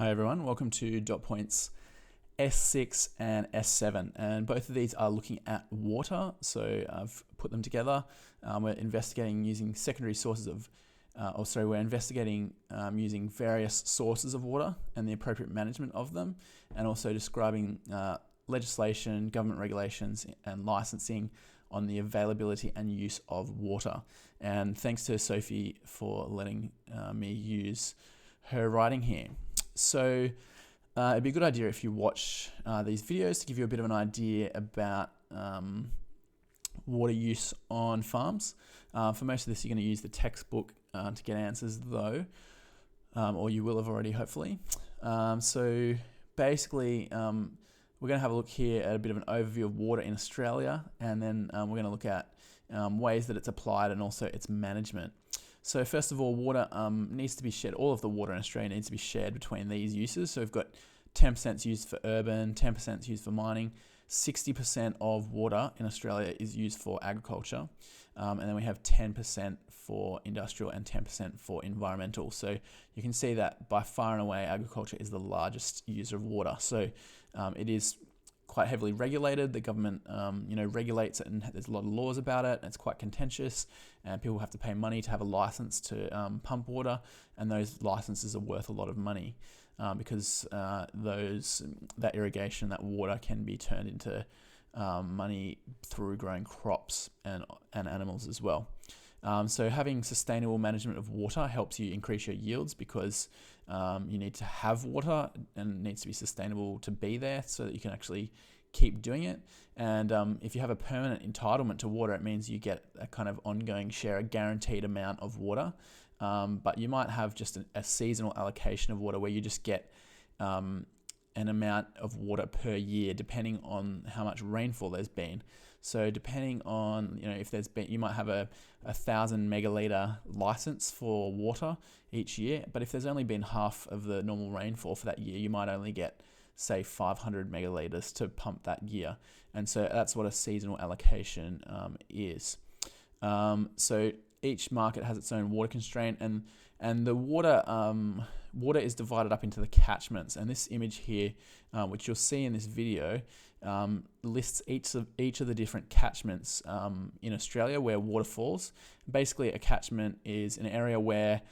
Hi everyone, welcome to Dot Point's S6 and S7, and both of these are looking at water. So I've put them together. We're investigating using secondary sources of, we're investigating using various sources of water and the appropriate management of them, and also describing legislation, government regulations, and licensing on the availability and use of water. And thanks to Sophie for letting me use her writing here. So it'd be a good idea if you watch these videos to give you a bit of an idea about water use on farms. For most of this, you're going to use the textbook to get answers though, or you will have already hopefully. So basically, we're going to have a look here at a bit of an overview of water in Australia, and then we're going to look at ways that it's applied and also its management. So first of all, water needs to be shared. All of the water in Australia needs to be shared between these uses. So we've got 10% used for urban, 10% used for mining, 60% of water in Australia is used for agriculture, and then we have 10% for industrial and 10% for environmental. So you can see that by far and away, agriculture is the largest user of water. So it is quite heavily regulated. The government, regulates it, and there's a lot of laws about it. It's quite contentious, and people have to pay money to have a license to pump water, and those licenses are worth a lot of money because that irrigation, that water can be turned into money through growing crops and animals as well. So having sustainable management of water helps you increase your yields because you need to have water and it needs to be sustainable to be there so that you can actually keep doing it. And if you have a permanent entitlement to water, it means you get a kind of ongoing share, a guaranteed amount of water. But you might have just a seasonal allocation of water where you just get an amount of water per year depending on how much rainfall there's been. So depending on, if there's been, you might have a 1,000 megaliter license for water each year, but if there's only been half of the normal rainfall for that year, you might only get, say, 500 megaliters to pump that year. And so that's what a seasonal allocation is. So each market has its own water constraint, and the water is divided up into the catchments. And this image here, which you'll see in this video, lists each of the different catchments in Australia where water falls. Basically, a catchment is an area where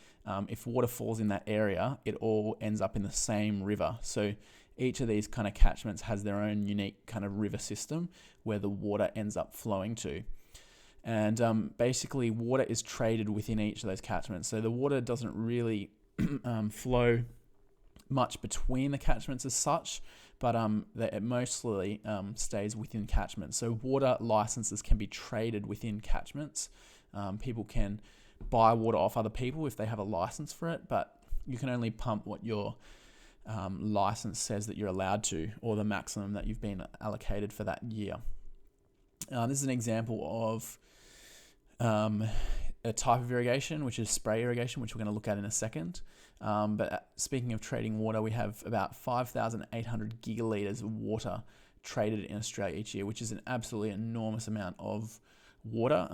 if water falls in that area, it all ends up in the same river. So each of these kind of catchments has their own unique kind of river system where the water ends up flowing to. And basically, water is traded within each of those catchments. So the water doesn't really flow much between the catchments as such, but it mostly stays within catchments. So water licenses can be traded within catchments. People can buy water off other people if they have a license for it, but you can only pump what your license says that you're allowed to, or the maximum that you've been allocated for that year. This is an example of a type of irrigation, which is spray irrigation, which we're going to look at in a second. But speaking of trading water, we have about 5,800 gigalitres of water traded in Australia each year, which is an absolutely enormous amount of water.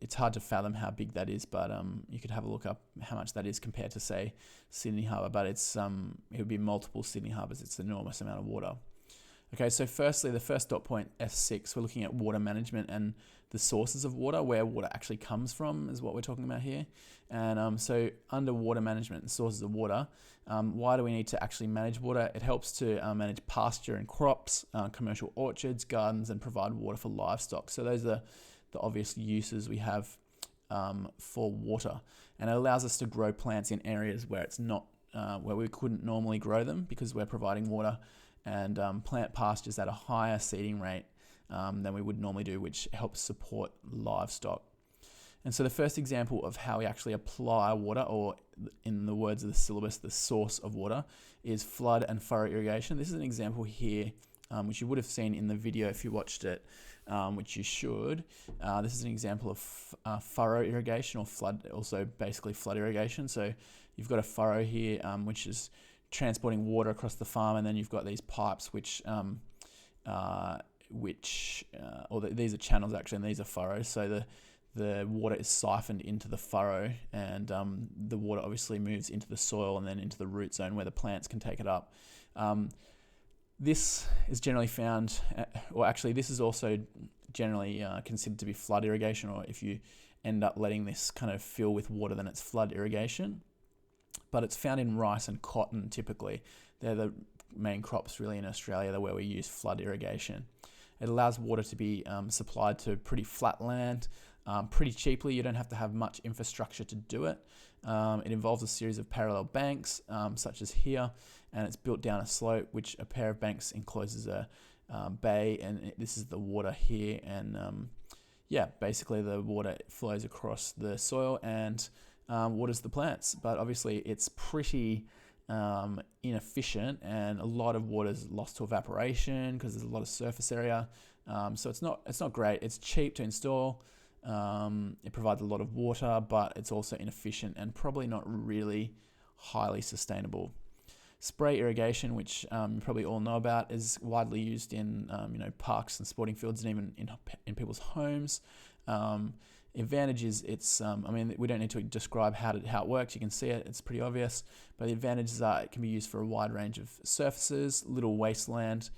It's hard to fathom how big that is, but you could have a look up how much that is compared to, say, Sydney Harbour. But it would be multiple Sydney Harbours. It's an enormous amount of water. Okay, so firstly, the first dot point, S6, we're looking at water management and the sources of water, where water actually comes from is what we're talking about here. And so under water management and sources of water, why do we need to actually manage water? It helps to manage pasture and crops, commercial orchards, gardens, and provide water for livestock. So those are the obvious uses we have for water. And it allows us to grow plants in areas where it's not, where we couldn't normally grow them because we're providing water, and plant pastures at a higher seeding rate than we would normally do, which helps support livestock. And so the first example of how we actually apply water, or in the words of the syllabus, the source of water, is flood and furrow irrigation. This is an example here, which you would have seen in the video if you watched it, which you should. This is an example of furrow irrigation, or flood, also basically flood irrigation. So you've got a furrow here, which is transporting water across the farm, and then you've got these pipes these are channels actually, and these are furrows. So the water is siphoned into the furrow, and the water obviously moves into the soil and then into the root zone where the plants can take it up. This is generally found, this is also generally considered to be flood irrigation, or if you end up letting this kind of fill with water, then it's flood irrigation. But it's found in rice and cotton typically. They're the main crops really in Australia where we use flood irrigation. It allows water to be supplied to pretty flat land pretty cheaply. You don't have to have much infrastructure to do it. It involves a series of parallel banks, such as here, and it's built down a slope, which a pair of banks encloses a bay, and this is the water here, and basically the water flows across the soil and waters the plants. But obviously it's pretty inefficient, and a lot of water is lost to evaporation because there's a lot of surface area. So it's not great. It's cheap to install. It provides a lot of water, but it's also inefficient and probably not really highly sustainable. Spray irrigation, which you probably all know about, is widely used in parks and sporting fields, and even in people's homes. Advantage is we don't need to describe how it works. You can see it; it's pretty obvious. But the advantages are it can be used for a wide range of surfaces, little wasteland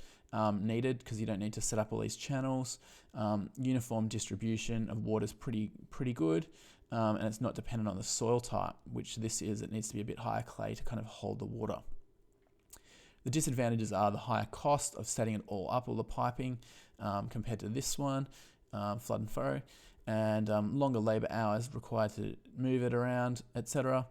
needed because you don't need to set up all these channels. Uniform distribution of water is pretty good, and it's not dependent on the soil type, which this is. It needs to be a bit higher clay to kind of hold the water. The disadvantages are the higher cost of setting it all up, all the piping, compared to this one, flood and furrow, and longer labour hours required to move it around, etc.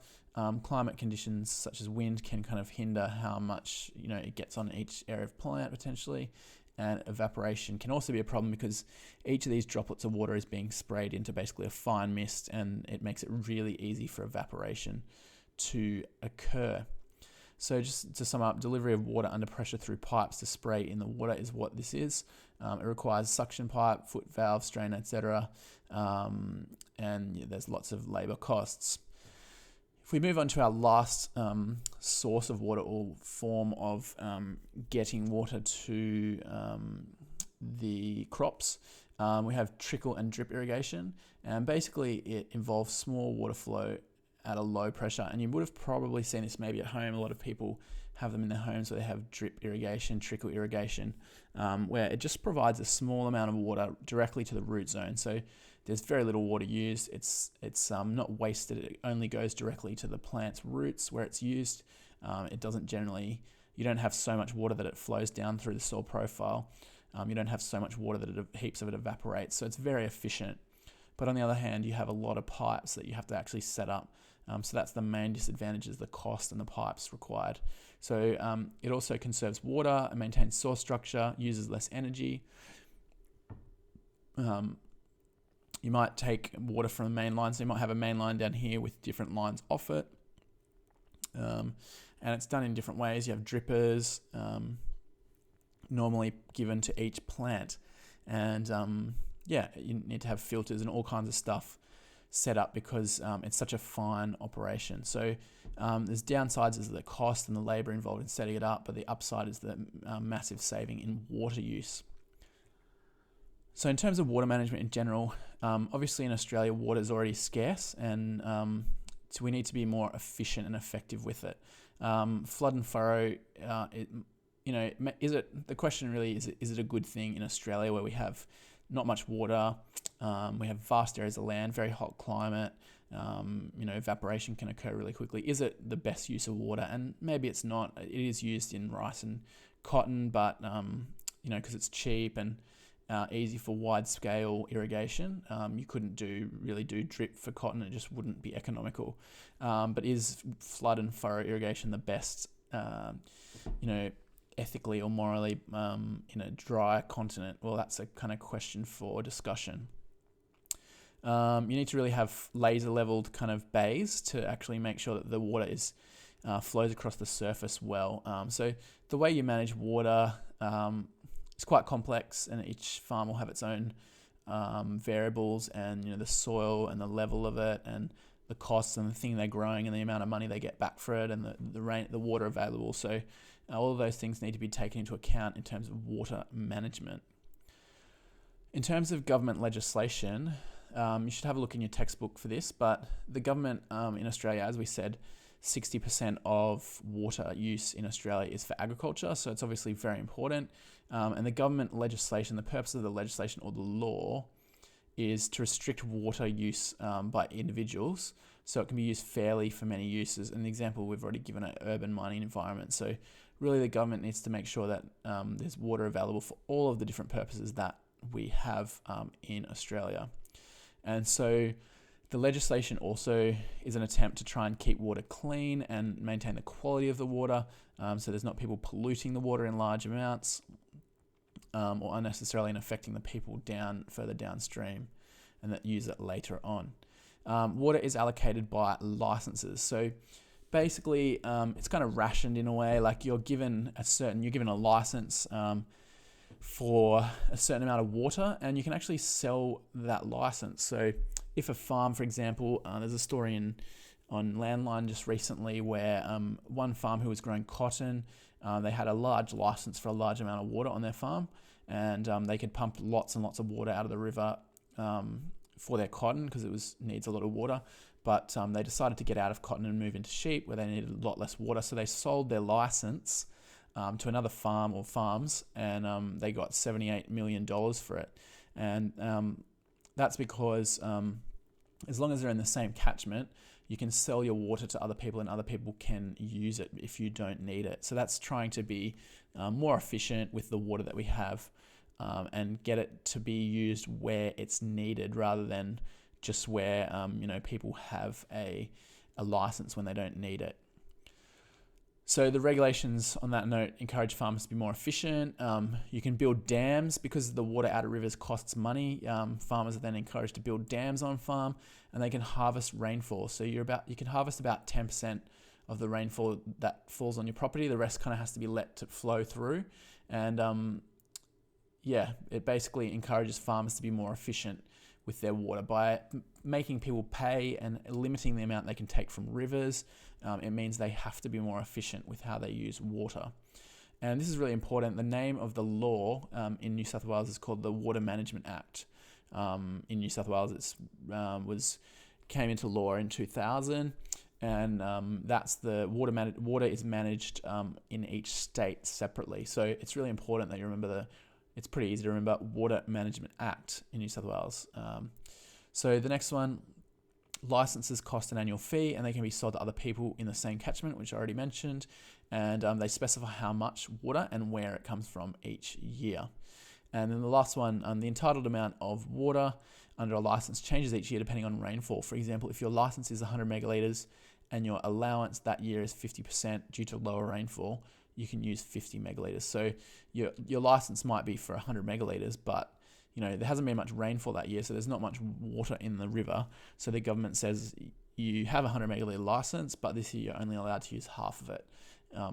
Climate conditions such as wind can kind of hinder how much it gets on each area of plant potentially, and evaporation can also be a problem because each of these droplets of water is being sprayed into basically a fine mist, and it makes it really easy for evaporation to occur. So just to sum up, delivery of water under pressure through pipes to spray in the water is what this is. It requires suction pipe, foot valve, strainer, etc. And there's lots of labour costs. If we move on to our last source of water or form of getting water to the crops, we have trickle and drip irrigation. And basically it involves small water flow at a low pressure, and you would have probably seen this maybe at home. A lot of people have them in their homes where they have drip irrigation, trickle irrigation, where it just provides a small amount of water directly to the root zone. So there's very little water used. It's not wasted. It only goes directly to the plant's roots where it's used. It doesn't generally, you don't have so much water that it flows down through the soil profile. You don't have so much water that heaps of it evaporates. So it's very efficient. But on the other hand, you have a lot of pipes that you have to actually set up. So that's the main disadvantage, is the cost and the pipes required. So it also conserves water and maintains soil structure, uses less energy. You might take water from the main line, so you might have a main line down here with different lines off it. And it's done in different ways. You have drippers, normally given to each plant. And you need to have filters and all kinds of stuff set up because it's such a fine operation. So there's downsides is the cost and the labour involved in setting it up, but the upside is the massive saving in water use. So in terms of water management in general, obviously in Australia water is already scarce, and so we need to be more efficient and effective with it. Flood and furrow, the question really is it a good thing in Australia where we have not much water, we have vast areas of land, very hot climate, evaporation can occur really quickly. Is it the best use of water? And maybe it's not. It is used in rice and cotton, but because it's cheap and easy for wide-scale irrigation, you couldn't really do drip for cotton. It just wouldn't be economical. But is flood and furrow irrigation the best, ethically or morally in a dry continent? Well, that's a kind of question for discussion. You need to really have laser leveled kind of bays to actually make sure that the water flows across the surface well. So the way you manage water is quite complex, and each farm will have its own variables, and the soil and the level of it, and the costs and the thing they're growing, and the amount of money they get back for it, and the water available. So all of those things need to be taken into account in terms of water management. In terms of government legislation, you should have a look in your textbook for this, but the government in Australia, as we said, 60% of water use in Australia is for agriculture, so it's obviously very important. And the government legislation, the purpose of the legislation or the law is to restrict water use by individuals so it can be used fairly for many uses. An example we've already given an urban mining environment. So really the government needs to make sure that there's water available for all of the different purposes that we have in Australia. And so the legislation also is an attempt to try and keep water clean and maintain the quality of the water, so there's not people polluting the water in large amounts or unnecessarily affecting the people further downstream and that use it later on. Water is allocated by licenses. So basically, it's kind of rationed in a way. Like you're given a license for a certain amount of water, and you can actually sell that license. So if a farm, for example, there's a story on Landline just recently where one farm who was growing cotton, they had a large license for a large amount of water on their farm, and they could pump lots and lots of water out of the river for their cotton because needs a lot of water. But they decided to get out of cotton and move into sheep where they needed a lot less water. So they sold their license to another farm or farms, and they got $78 million for it. And that's because as long as they're in the same catchment, you can sell your water to other people and other people can use it if you don't need it. So that's trying to be more efficient with the water that we have and get it to be used where it's needed rather than just where people have a license when they don't need it. So the regulations on that note encourage farmers to be more efficient. You can build dams because the water out of rivers costs money. Farmers are then encouraged to build dams on farm, and they can harvest rainfall. So you can harvest about 10% of the rainfall that falls on your property. The rest kind of has to be let to flow through, and it basically encourages farmers to be more efficient with their water by making people pay and limiting the amount they can take from rivers. It means they have to be more efficient with how they use water. And this is really important. The name of the law in New South Wales is called the Water Management Act. In New South Wales, it came into law in 2000, and that's the water is managed in each state separately. So it's really important that you remember it's pretty easy to remember Water Management Act in New South Wales. So the next one, licenses cost an annual fee and they can be sold to other people in the same catchment, which I already mentioned. And they specify how much water and where it comes from each year. And then the last one, the entitled amount of water under a license changes each year depending on rainfall. For example, if your license is 100 megalitres and your allowance that year is 50% due to lower rainfall, you can use 50 megalitres. So your license might be for 100 megalitres, but there hasn't been much rainfall that year, so there's not much water in the river. So the government says you have a 100 megalitre license, but this year you're only allowed to use half of it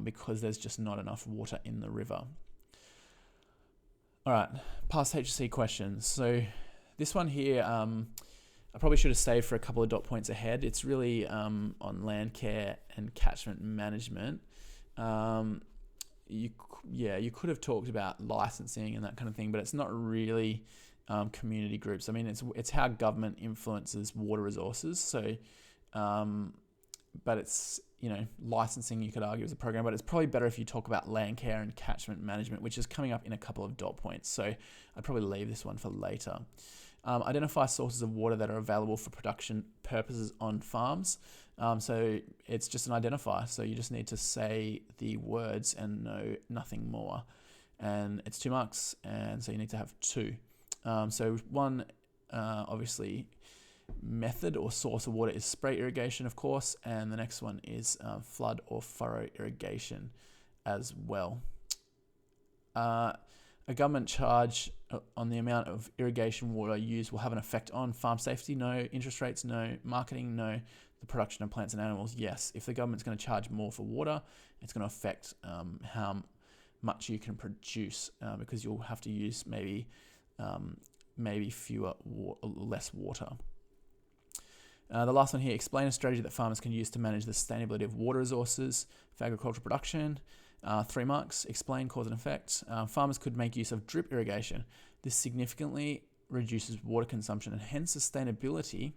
because there's just not enough water in the river. All right, past HSC questions. So this one here, I probably should have saved for a couple of dot points ahead. It's really on land care and catchment management. You could have talked about licensing and that kind of thing, but it's not really community groups. I mean, it's how government influences water resources. So, but it's licensing, you could argue, is a program, but it's probably better if you talk about land care and catchment management, which is coming up in a couple of dot points. So I'd probably leave this one for later. Identify sources of water that are available for production purposes on farms. So it's just an identifier. So you just need to say the words and know nothing more. And it's 2 marks, and so you need to have 2. So one, obviously, method or source of water is spray irrigation, of course, and the next one is flood or furrow irrigation as well. A government charge on the amount of irrigation water used will have an effect on farm safety, no. Interest rates, no. Marketing, no. The production of plants and animals, yes. If the government's going to charge more for water, it's going to affect how much you can produce because you'll have to use maybe less water. The last one here, explain a strategy that farmers can use to manage the sustainability of water resources for agricultural production. 3 marks, explain cause and effect. Farmers could make use of drip irrigation. This significantly reduces water consumption and hence sustainability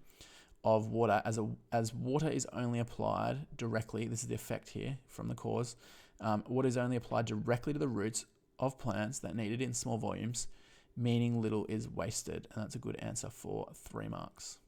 of water as water is only applied directly. This is the effect here from the cause. Water is only applied directly to the roots of plants that need it in small volumes, meaning little is wasted. And that's a good answer for 3 marks.